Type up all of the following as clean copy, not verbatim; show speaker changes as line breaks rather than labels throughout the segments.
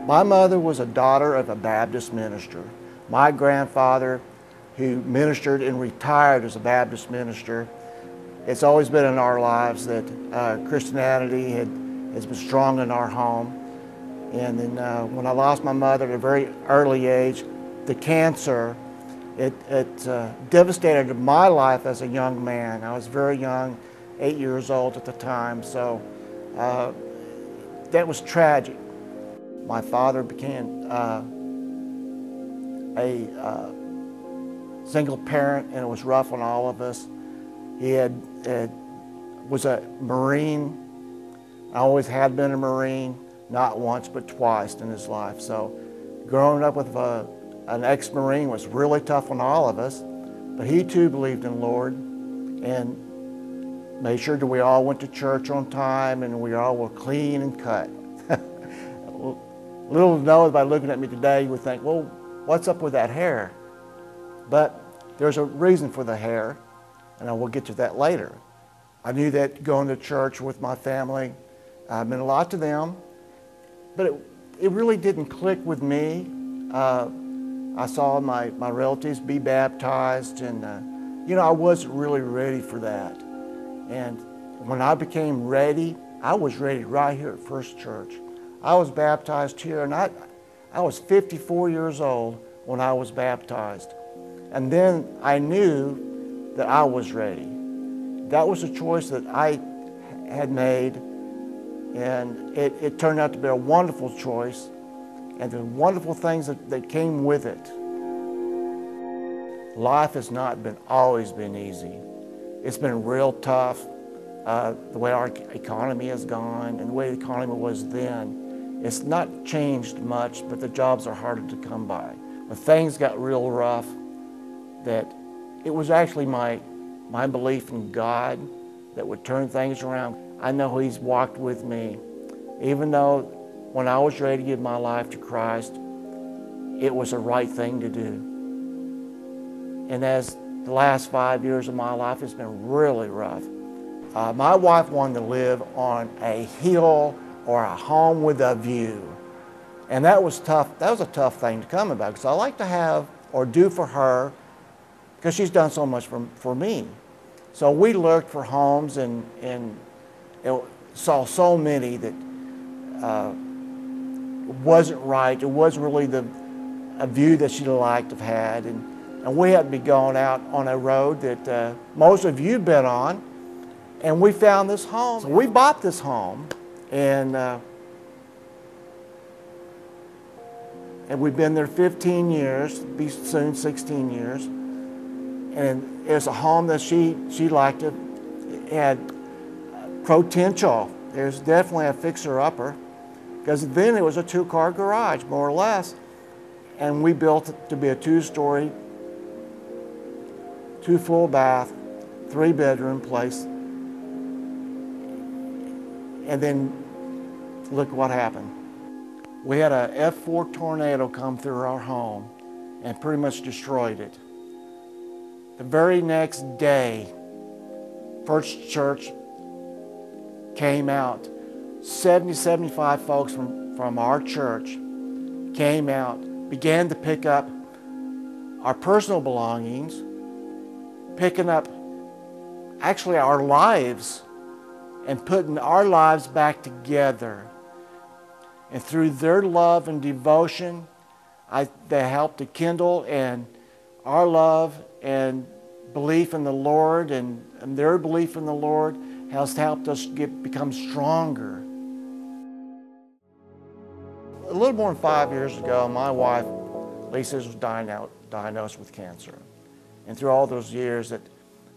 My mother was a daughter of a Baptist minister. My grandfather, who ministered and retired as a Baptist minister, it's always been in our lives that Christianity has been strong in our home. And then when I lost my mother at a very early age, the cancer, it devastated my life as a young man. I was very young, 8 years old at the time, so that was tragic. My father became a single parent, and it was rough on all of us. He was a Marine. I always had been a Marine, not once but twice in his life. So growing up with an ex-Marine was really tough on all of us, but he too believed in the Lord and made sure that we all went to church on time and we all were clean and cut. Little to know, by looking at me today, you would think, well, what's up with that hair? But there's a reason for the hair, and I will get to that later. I knew that going to church with my family meant a lot to them, but it really didn't click with me. I saw my relatives be baptized, and I wasn't really ready for that. And when I became ready, I was ready right here at First Church. I was baptized here, and I was 54 years old when I was baptized. And then I knew that I was ready. That was a choice that I had made, and it turned out to be a wonderful choice, and the wonderful things that came with it. Life has not always been easy. It's been real tough, the way our economy has gone and the way the economy was then. It's not changed much, but the jobs are harder to come by. When things got real rough, that it was actually my belief in God that would turn things around. I know He's walked with me. Even though when I was ready to give my life to Christ, it was the right thing to do. And as the last 5 years of my life has been really rough. My wife wanted to live on a hill or a home with a view. And that was tough. That was a tough thing to come about, because I like to have or do for her, because she's done so much for me. So we looked for homes and saw so many that wasn't right. It wasn't really a view that she'd like to have had. And we had to be going out on a road that most of you've been on, and we found this home. So we bought this home, and we've been there 15 years, be soon 16 years. And it's a home that she liked. It had potential. There's definitely a fixer-upper, because then it was a two-car garage, more or less. And we built it to be a two-story, 2 full bath, 3-bedroom place. And then look what happened. We had a F4 tornado come through our home and pretty much destroyed it. The very next day, First Church came out. 75 folks from our church came out, began to pick up our personal belongings, picking up actually our lives and putting our lives back together. And through their love and devotion, they helped to kindle and our love and belief in the Lord, and their belief in the Lord has helped us become stronger. A little more than 5 years ago, my wife, Lisa, was diagnosed with cancer. And through all those years that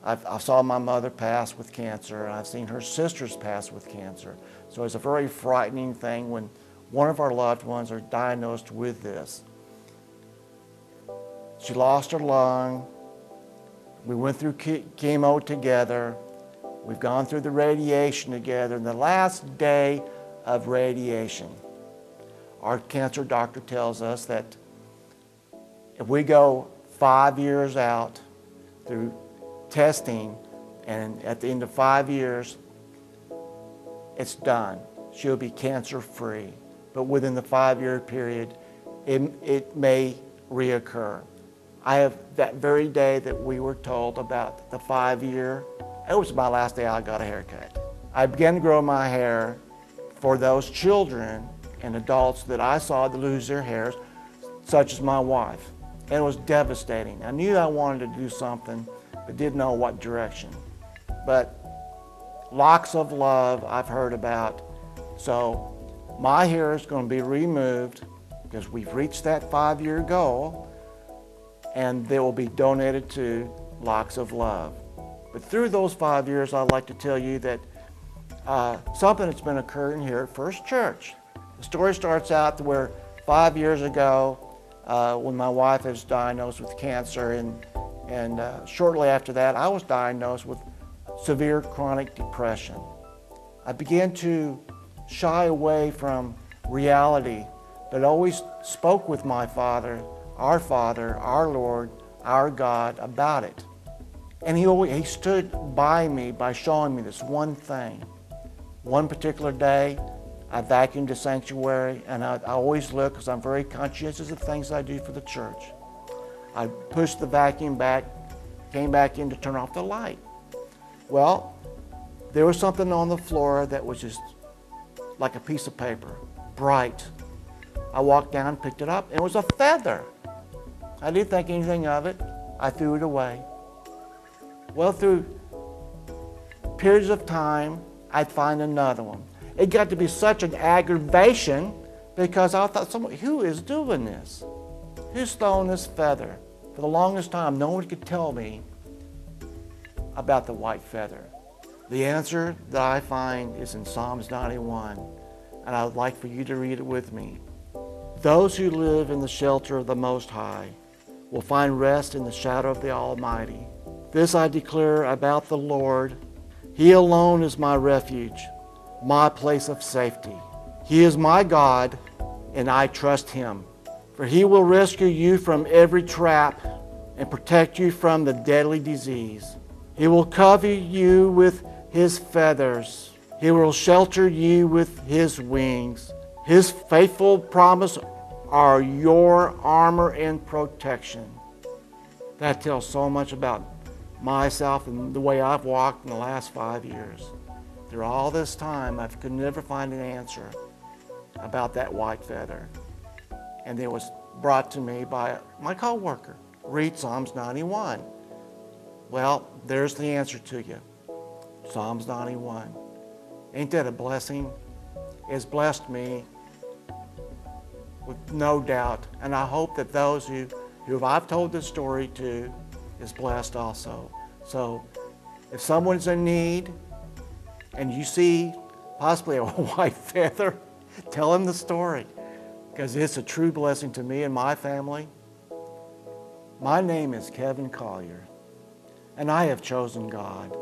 I saw my mother pass with cancer, and I've seen her sisters pass with cancer. So it's a very frightening thing when one of our loved ones are diagnosed with this. She lost her lung. We went through chemo together. We've gone through the radiation together. And the last day of radiation, our cancer doctor tells us that if we go 5 years out through testing, and at the end of 5 years, it's done. She'll be cancer-free. but within the 5-year period, it may reoccur. I have that very day that we were told about the 5-year, it was my last day I got a haircut. I began to grow my hair for those children and adults that I saw to lose their hairs, such as my wife. And it was devastating. I knew I wanted to do something, but didn't know what direction. But locks of love I've heard about. So my hair is going to be removed because we've reached that 5-year goal, and they will be donated to Locks of Love. But through those 5 years, I'd like to tell you that something that's been occurring here at First Church. The story starts out to where 5 years ago, when my wife was diagnosed with cancer, and shortly after that, I was diagnosed with severe chronic depression. I began to shy away from reality, but always spoke with my Father, our Lord, our God about it. And he stood by me by showing me this one thing. One particular day, I vacuumed the sanctuary, and I always look, because I'm very conscientious of things I do for the church. I pushed the vacuum back, came back in to turn off the light. Well, there was something on the floor that was just like a piece of paper, bright. I walked down, picked it up, and it was a feather. I didn't think anything of it. I threw it away. Well, through periods of time, I'd find another one. It got to be such an aggravation because I thought, who is doing this? Who's throwing this feather? For the longest time, no one could tell me about the white feather. The answer that I find is in Psalms 91, and I would like for you to read it with me. Those who live in the shelter of the Most High will find rest in the shadow of the Almighty. This I declare about the Lord. He alone is my refuge, my place of safety. He is my God, and I trust Him. For He will rescue you from every trap and protect you from the deadly disease. He will cover you with His feathers. He will shelter you with His wings. His faithful promise are your armor and protection. That tells so much about myself and the way I've walked in the last 5 years. Through all this time, I could never find an answer about that white feather. And it was brought to me by my co-worker. Read Psalms 91. Well, there's the answer to you. Psalms 91. Ain't that a blessing? It's blessed me with no doubt. And I hope that those who I've told this story to is blessed also. So if someone's in need and you see possibly a white feather, tell them the story, because it's a true blessing to me and my family. My name is Kevin Collier, and I have chosen God.